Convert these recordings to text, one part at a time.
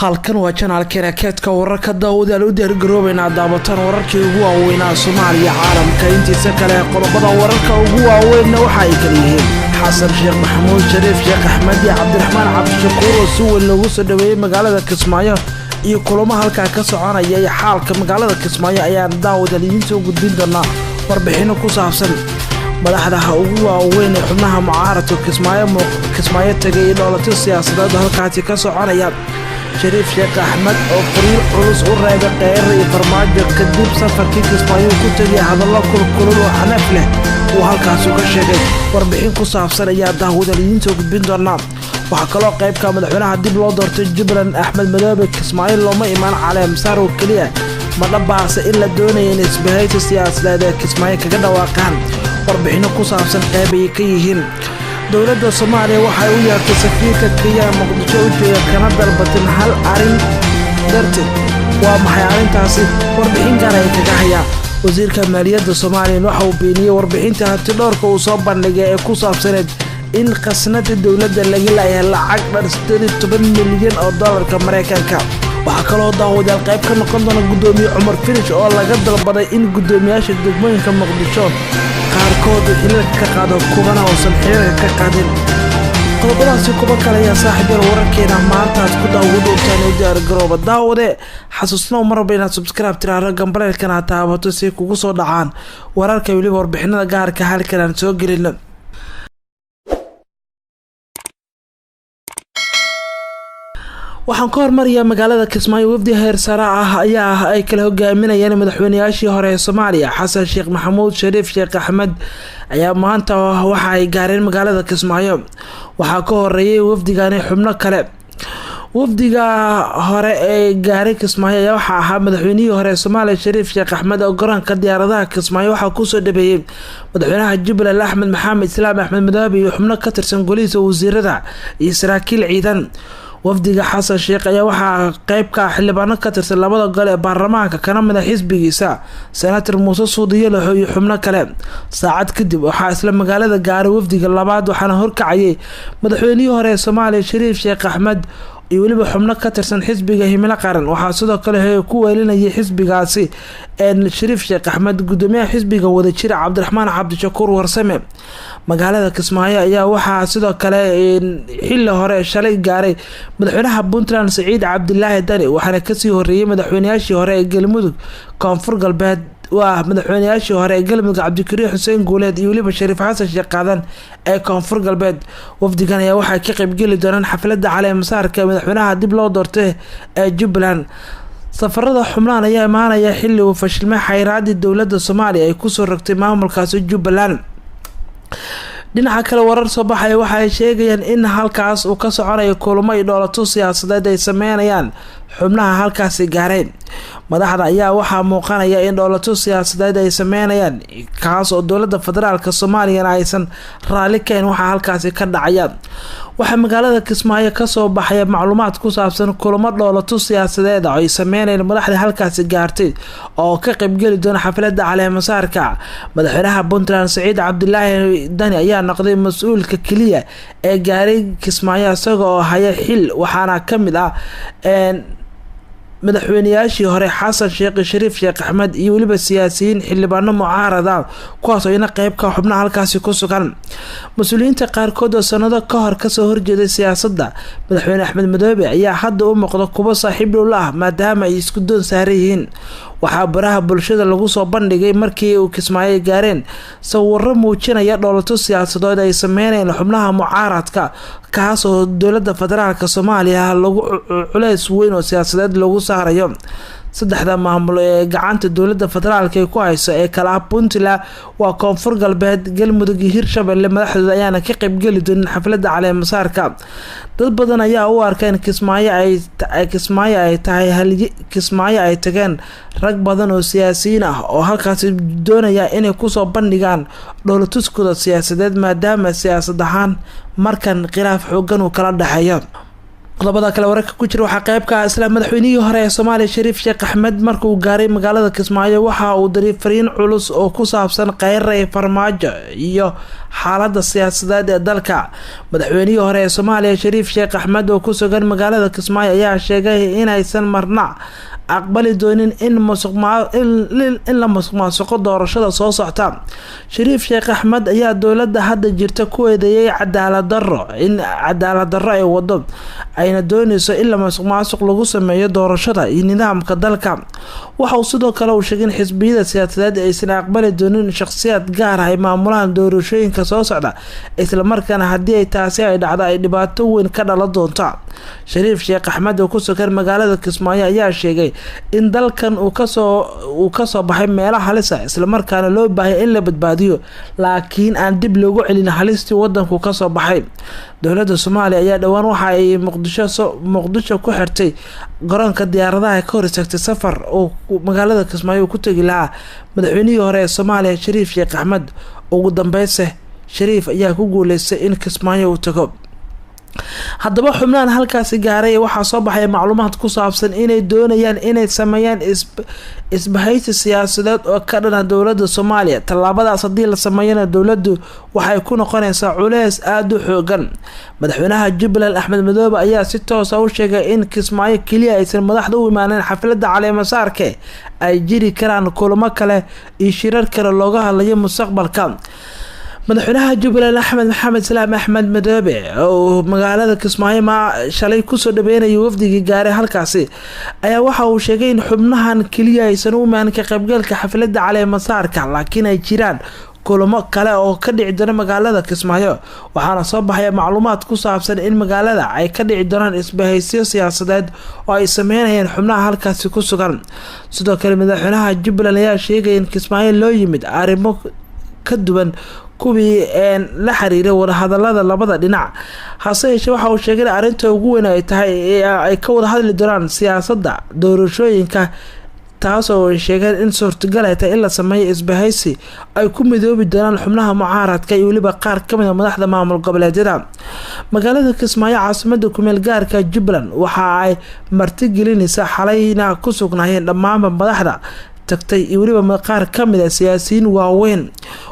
halkan waa channelkeena keedka wararka daawadayaal u diyaargaroobayna daabatan wararkii ugu waaweynaa Soomaaliya caalamka intiisa kale qodobada wararka ugu waaweyn waxa ay kala yihiin xasan sheekh maxamuud shariif sheekh axmed iyo cabdiraxmaan cabdishakuur oo si weyn loogu soo dhaweeyay magaalada Kismaayo iyo kulamo halka ka soconaya iyo xaalka magaalada Kismaayo ayaan daawadayaal idin soo gudbin doonaa warbixino ku saabsan madaxda ugu waaweyn ee xubnaha mucaaradka Kismaayo tagay dowladda siyaasadeed halkaasi ka soconaya شريف شيخ أحمد أو فريق علوس قريبة قير فرماجة كدب سفر كي كسمايو كتجي هذا الله كل وحنفله وهالكاسو كشجع وربحين قصاف سنة يا داود اللي ينتو بين دورنا وحكلا قيب كامل حنا هدي بلادر تجبرن أحمد مدابك كسمايو لما إيمان على مسار وكليه ما نبعث إلا الدنيا نسبة السياسة لدى كسمايو كجدا واقعا وربحين قصاف سنة قيبي كيهين دولة الصومالية waxay u yeertay safiirka Kenya Muqdisho u jooga kana dalbatay hal arin darteed waa maxay arintaasi warbixin gaar ah kaga haya wasiirka maaliyadda Soomaaliya waxa uu beeniyay warbixinta hanti dhowrka uu soo bandhigay ee ku saabsaneed in qasnada dawladda laga leeyahay lacag dhan $10 milyan oo dollarka Mareykanka waxa kale oo daawadayaal qayb ka noqon doona gudoomiye Cumar Finish oo laga dalbaday in gudoomiyaasha degmooyinka Muqdisho qaarkood xilka ka qaado kuwana oo san xilka ka qaadin qodobadaasi kuba kale ayaa saaxiibada wararkeena maanta aad ku daawado u diyaar garooba daawade xasuusnaa marba inaad subscribe tiraado gambalelkana taabato si kugu soo dhacaan wararka waliba warbixinada gaarka halkan aan soo gelino waxaan ka hormariyaa magaalada Kismaayo wafdi heer sare ah ayaa ay kala hogaaminayaan madaxweynayaashii hore ee Soomaaliya xasan sheekh maxamuud shariif sheekh axmed ayaa maanta waxa ay gaareen magaalada Kismaayo waxa ka horeeyay wafdigan xubno kale wafdiga hore ee gaaray Kismaayo ayaa waxa ahaa madaxweynihii hore ee Soomaaliya shariif sheekh axmed oo garoonka diyaaradaha Kismaayo waxa ku soo dhabeeyay madaxweynaha Jubbaland Axmed Maxamed Islaam Axmed Madoobe iyo xubno ka tirsan golihiisa wasiirada iyo saraakiil ciidan wafdiga xasan sheekh ayaa waxa qayb ka xildhibaano ka tirsan labada gol ee baarlamaanka kana madax xisbigiisa senator Muuse Suudiye iyo xubno kale saacad kadib waxa isla magaalada gaaray wafdiga labaad waxaana horkacayay madaxweynihii hore ee Soomaaliya shariif sheekh axmed iyo waliba xubno ka tirsan xisbiga himilo qaran waxa sidoo kale ku weelinayay xisbigaasi shariif sheekh axmed gudoomiyaha xisbiga wadajir cabdiraxmaan cabdishakuur warsame magaalada Kismaayo ayaa waxa sidoo kale xilli hore shalay gaaray madaxweynaha Puntland Saciid Cabdilaahi Dani waxaana ka sii horeeyay madaxweynayaashii hore ee Galmudug Koonfur Galbeed waa madaxweynayaashii hore ee Galmudug Cabdikariim Xuseen Guuleed iyo waliba Shariif Xasan Sheekh Qaadan ee Koonfur Galbeed wafdigan ayaa waxa ka qayb gali doonaan xafladda caleemasaarka madaxweynaha dib loo doortay ee Jubbaland safarada xubnahan ayaa imaanaya xilli uu fashilmay xayiraadii dowladda Soomaaliya ay ku soo rogtay maamulkaasi Jubbaland dhinaca kale warar soo baxay waxa ay sheegayaan in halkaas uu ka soconayo kulamo iyo dowlado siyaasadeed ay sameynayaan xubnaha halkaasi gaareen madaxda ayaa waxa muuqanaya in dowlado siyaasadeed ay sameynayaan kaas oo dowladda federaalka Soomaaliya aysan raali ka ahayn waxa halkaasi ka dhacaya waxa magaalada Kismaayo ka soo baxay macluumaad ku saabsan kulamo dowlado siyaasadeed ay sameynayaan madaxda halkaasi gaartay oo ka qayb gali doona xafladda caleemasaarka madaxweynaha Puntland Saciid Cabdilaahi Dani ayaa noqday mas'uulka kaliya ee gaaray Kismaayo isagoo haya xil waxaana kamid ah madaxweynayaashii hore xasan sheekh shariif sheekh axmed iyo waliba siyaasiyiin xildhibaano mucaarada kuwaas oo ina qayb ka xubnaha halkaasi ku sugan mas'uuliyiinta qaarkood oo sanado ka hor ka soo horjeeday siyaasadda madaxweyne Axmed Madoobe ayaa hadda u muuqda kuwa saaxiib dhow ah maadaama ay isku doon saarayeen waxa baraha bulshada lagu soo bandhigay markii uu Kismaayo gaareen sawirro muujinaya dowlado siyaasadeed ay sameynayaan xubnaha mucaaradka kaas oo dowladda federaalka Soomaaliya lagu culays weyn oo siyaasadeed lagu saarayo saddexda maamul ee gacanta dowladda federaalka ay ku hayso ee kala Puntland waa Koonfur Galbeed Galmudug iyo Hirshabelle madaxdooda ayaana ka qayb gali doonaan xafladda caleemasaarka dad badan ayaa u arkay in Kismaayo ay tageen rag badan oo siyaasiyiin ah oo halkaas doonaya inay ku soo bandhigaan dowladtuskooda siyaasadeed maadaama siyaasad ahaan markan khilaaf xooggan uu kala dhaxeeyo qodobada kale wararka ku jira waxaa qayb ka ah isla madaxweynihii hore ee Soomaaliya Shariif Sheekh Axmed markuu gaaray magaalada Kismaayo waxa uu diray fariin culus oo ku saabsan qeyraha farmaajo iyo xaaladda siyaasadeed ee dalka. madaxweynihii hore ee Soomaaliya Shariif Sheekh Axmed oo ku sugan magaalada Kismaayo ayaa sheegay in aysan marna aqbali doonin in la musuqmaasuqo doorashada soo socota. Shariif Sheekh Axmed ayaa dowladda hadda jirta ku eedeeyay cadaalad darro ay wado ayna doonayso in la musuqmaasuq lagu sameeyo doorashada iyo nidaamka dalka. waxa uu sidoo kale uu sheegay in xisbiyada siyaasadeed aysan aqbali doonin shakhsiyaad gaar ah ay maamulaan doorashooyinka soo socda, isla markaana haddii ay taasi ay dhacdo ay dhibaato weyn ka dhalan doonto. Shariif Sheekh Axmed oo ku sugan magaalada Kismaayo ayaa sheegay in dalkan uu ka soo baxay meelaha halis ah, isla markaana loo baahay in la badbaadiyo laakiin aan dib loogu celin halistii wadanku ka soo baxay. dowladda Soomaaliya ayaa dhawaan waxa ay Muqdisho ku xirtay garoonka diyaaradaha ka hor istaagtay safar oo magaalada Kismaayo ku tagi lahaa madaxweynihii hore ee Soomaaliya Shariif Sheekh Axmed. ugu dambeynse Shariif ayaa ku guuleystay in Kismaayo uu tago. haddaba xubnahan halkaasi gaaray waxaa soo baxay macluumaad ku saabsan inay doonayaan inay sameeyaan isbahaysi siyaasadeed oo ka dhana dowladda Soomaaliya. tallaabadaas haddii la sameeyana dowladdu waxay ku noqonaysaa culeys aad u xoogan. madaxweynaha Jubbaland Axmed Madoobe ayaa si toos ah u sheegay in Kismaayo kaliya aysan madaxda u imaaneen xafladda caleemasaarka, ay jiri karaan kulamo kale iyo shirar kale looga hadlayo mustaqbalka. madaxweynaha Jubbaland Axmed Maxamed Salaam Axmed Madoobe oo magaalada Kismaayo shalay kusoo dhaweynayay wafdigii gaaray halkaasi ayaa waxa uu sheegay in xubnahan kaliya aysan u imaan ka qaybgalka xafladda caleemasaarka, laakiin ay jiraan kulamo kale oo ka dhici doona magaalada Kismaayo. waxaana soo baxaya macluumaad ku saabsan in magaalada ay ka dhici doonaan isbahaysiyo siyaasadeed oo ay sameynayaan xubnaha halkaasi ku sugan. sidoo kale madaxweynaha Jubbaland ayaa sheegay in Kismaayo loo yimid arrimo ka duwan kuwii la xiriiray wadahadalada labada dhinac. hase yeeshee waxa uu sheegay in arrinta ugu weyn ay tahay ay ka wada hadli doonaan siyaasadda doorashooyinka, taasoo ay sheegeen in suurtagal ay tahay in la sameeyo isbahaysi ay ku midoobi doonaan xubnaha mucaaradka iyo weliba qaar ka mid ah madaxda maamul goboleedyada. magaalada Kismaayo caasimada kumeel gaarka Jubbaland waxa ay martigelinaysaa xalayna ku sugnaayeen dhammaan madaxda tagtay iyo weliba qaar ka mid ah siyaasiyiin waaweyn.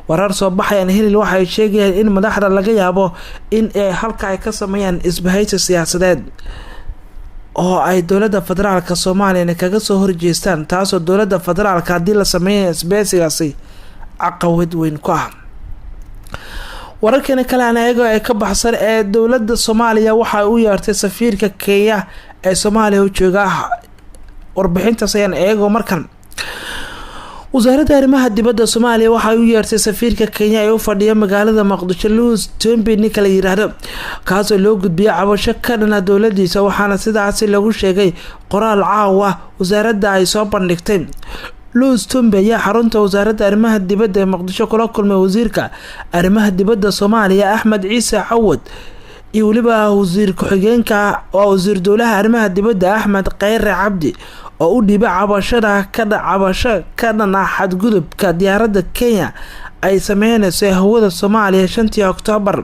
warar soo baxayaan hilil waxay sheegayaan in madaxda laga yaabo in ay halka ay ka sameeyaan isbahaysi siyaasadeed oo ay dowladda federaalka Soomaaliya kaga soo horjeestaan, taasoo dowladda federaalka haddii la sameeyo isbahaysigaasi caqabad weyn ku ah. wararkan kale anaga ay ka baxsan ee dowladda Soomaaliya waxa uu yeertay safiirka Kenya ee Soomaaliya u jooga. warbixintaas ayaan eego markan wasaaradda arrimaha dibadda Soomaaliya waxa uu yeertay safiirka Kenya ee u fadhiya magaalada Muqdisho Louis Tombe ninka la yiraahdo, kaasoo loo gudbiyay cabasho ka dhana dowladdiisa. waxaana sidaas lagu sheegay qoraal caawa wasaaradda ay soo bandhigtay. Louis Tombe ayaa xarunta wasaaradda arrimaha dibadda ee Muqdisho kula kulmay wasiirka arrimaha dibadda Soomaaliya Axmed Ciise Cawad iyo weliba wasiir ku-xigeenka oo wasiir dowlaha arrimaha dibadda Axmed Khayre Cabdi oo u dhibay cabasho ka dhana xadgudubka diyaaradda Kenya ay sameynayso hawada Soomaaliya 5 Oktoobar.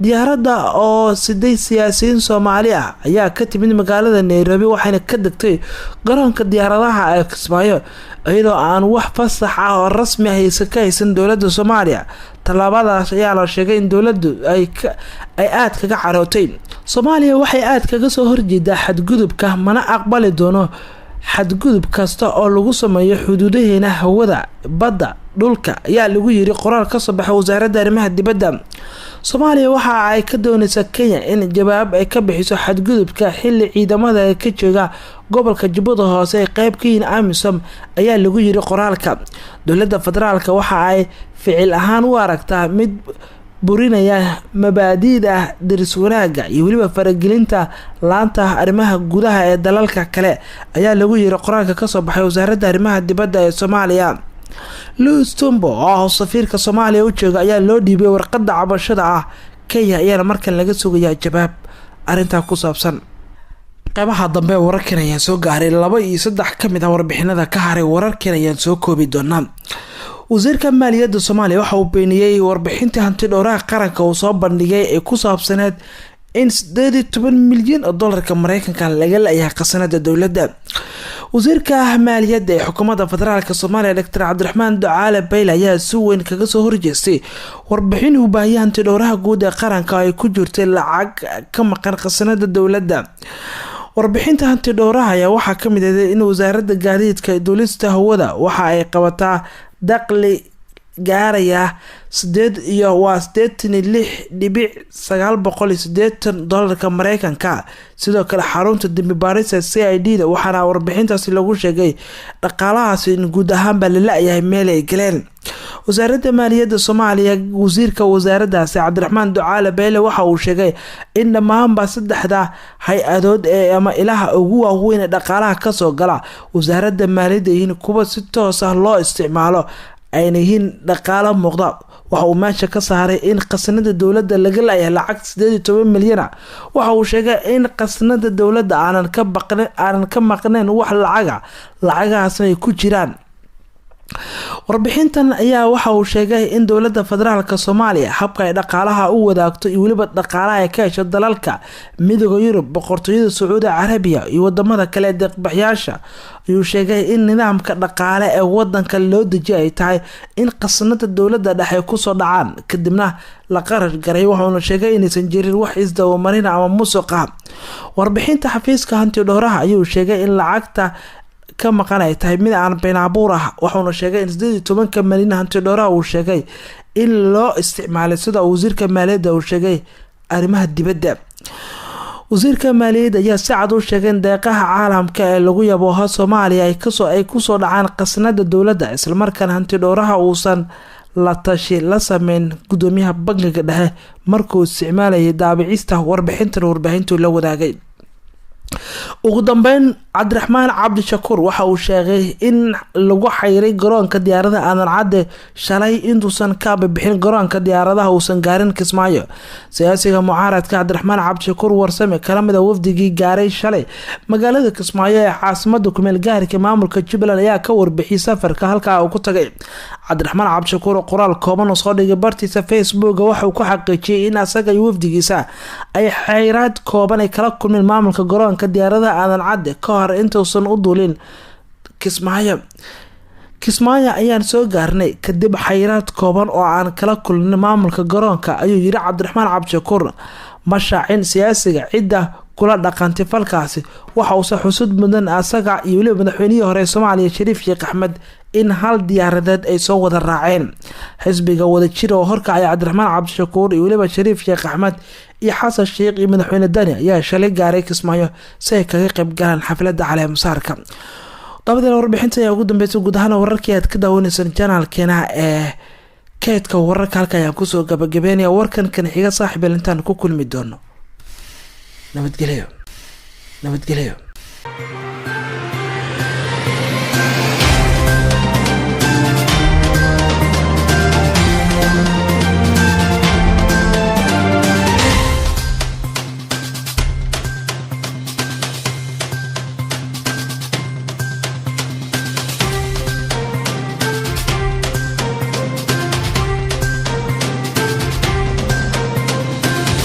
diyaaradda oo siday siyaasiyiin Soomaali ah ayaa ka timid magaalada Nairobi waxayna ka degtay garoonka diyaaradaha ee Kismaayo iyadoo aan wax fasax ah oo rasmi ah ka haysan dowladda Soomaaliya. tallaabadaas ayaa la sheegay in dowladdu ay aad kaga carootay. Soomaaliya waxay aad kaga soo horjeedaa xadgudubka, mana aqbali doono xadgudub kasta oo lagu sameeyo xuduudaheena hawada, badda, dhulka ayaa lagu yiri qoraal ka soo baxay wasaaradda arrimaha dibadda. Soomaaliya waxa ay ka doonaysaa Kenya in jawaab ay ka bixiso xadgudubka xilli ciidamada ka jooga gobolka Jubbada Hoose ee qayb ka yihiin AMISOM ayaa lagu yiri qoraalka. dowladda federaalka waxa ay ficil ahaan u aragtaa mid burinaya mabaadi'da diris wanaaga iyo weliba faragelinta laanta arrimaha gudaha ee dalalka kale ayaa lagu yiri qoraalka ka soo baxay wasaaradda arrimaha dibadda ee Soomaaliya. Louis Tombe oo safiirka Soomaaliya u jooga ayaa loo dhiibay warqadda cabashada ah. Kenya ayaa markan laga sugayaa jawaab arinta ku saabsan. qaybaha dambe wararkan ayaa soo gaaray 2 iyo 3 kamid ah warbixinada ka haray wararkan ayaan soo koobi doonaa. wasiirka maaliyadda Soomaaliya waxa uu beeniyay warbixinta hanti dhowraha qaranka oo soo bandhigay ee ku saabsaneed in 18 milyan oo doolarka Mareykanka laga leeyahay qasnada dowladda. wasiirka maaliyadda ee xukuumadda federaalka Soomaaliya Dr. Cabdiraxmaan Ducaale Bayle ayaa si weyn kaga soo horjeestay warbixin uu baahiyay hantidhowraha guud ee qaranka ay ku jirtay lacag ka maqan qasnada dowladda. warbixinta hantidhowraha ayaa waxaa ka mid ah in wasaaradda gaadiidka duulista hawada waxa ay qabataa dakhli gaaraya 86.980 doolarka Mareykanka. sidoo kale xarunta dambi baarista CID da waxaana warbixintaasi lagu sheegay dhaqaalahaasi in guud ahaan ba la leeyahay meel ay galeen. wasaaradda maaliyadda Soomaaliya wasiirka wasaaraddaasi Cabdiraxmaan Ducaale Bayle waxa uu sheegay in dhammaanba saddexda hay-adood ee ama ilaha ugu waaweyn ee dhaqaalaha ka soo gala wasaaradda maaliyadda in kuwa si toos ah loo isticmaalo ayna yihiin dhaqaale muuqda. waxa uu meesha ka saaray in qasnada dowladda laga leeyahay lacag 18 milyan. waxa uu sheegay in qasnada dowladda aanan ka maqneen wax lacagahaasna ay ku jiraan. warbixintan ayaa waxa uu sheegay in dowladda federaalka Soomaaliya habka ay dhaqaalaha u wadaagto iyo waliba dhaqaalaha ay ka hesho dalalka Midowga Yurub, Boqortooyada Sacuudi Carabiya iyo wadamada kale ee deeq-bixiyaasha. ayuu sheegay in nidaamka dhaqaale ee wadanka loo dejiyay ay tahay in qasnada dowladda dhexe ku soo dhacaan kadibna la qarash garay. wuxuuna sheegay inaysan jirin wax isdabamarin ama musuq ah. warbixinta xafiiska hantidhowraha ayuu sheegay in lacagta ka maqan ay tahay mid aan been abuur ah. wuxuuna sheegay in 18 milyan hantidhowraha uu sheegay in loo isticmaalay sida wasiirka maaliyadda uu sheegay arrimaha dibadda. wasiirka maaliyadda ayaa si cad u sheegay in deeqaha caalamka ee lagu yabooho Soomaaliya ay ku soo dhacaan qasnada dowladda isla markaana hantidhowraha uusan la tashi la sameyn gudoomiyaha bangiga dhexe markuu isticmaalayay daabicista warbixintu la wadaagay. ugu dambeyn Cabdiraxmaan Cabdishakuur waxa uu sheegay in lagu xayray garoonka diyaaradaha Aadan Cadde shalay intuusan ka bixin garoonka diyaaradaha uusan gaarin Kismaayo. siyaasiga mucaaradka Cabdiraxmaan Cabdishakuur warsame kala mid ah wafdigii gaaray shalay magaalada Kismaayo ee caasimadda ku meel gaarka maamulka Jubbaland ayaa ka warbixiyay safarka halka uu ku tagay. Cabdiraxmaan Cabdishakuur qoraal kooban oo soo dhigay bartiisa Facebook waxa uu ku xaqiijiyay in asaga iyo wafdigiisa ay xayraad kooban ay kala kulmeen maamulka garoonka diyaaradaha Aadan Cadde ka hor intuusan u duulin Kismaayo ayaan soo gaarnay kadib xayraad kooban oo aan kala kulmin maamulka garoonka ayuu yiri Cabdiraxmaan Cabdishakuur. mashaacin siyaasiga cidda kula dhaqantay falkaasi waxa uu xusud mudan asaga iyo waliba madaxweynihii hore Soomaaliya Shariif Sheekh Axmed in hal diyaaradeed ay soo wada raaceen. xisbiga wada jira oo horkacay Cabdiraxmaan Cabdishakuur iyo waliba Shariif Sheekh Axmed iyo Xasan Sheekh iyo madaxweyne Dani ayaa shalay gaaray Kismaayo si ay kaga qayb galaan xafladda caleemasaarka. dabadii warbixinta ayaa ugu dambeysay guud ahaan wararkii aad ka daawaneysaan channelkeena ee kaydka wararka halka ayaan kusoo gabagabeynaya warkan kan xiga saaxiib intaan ku kulmi doono. nabadgelyo.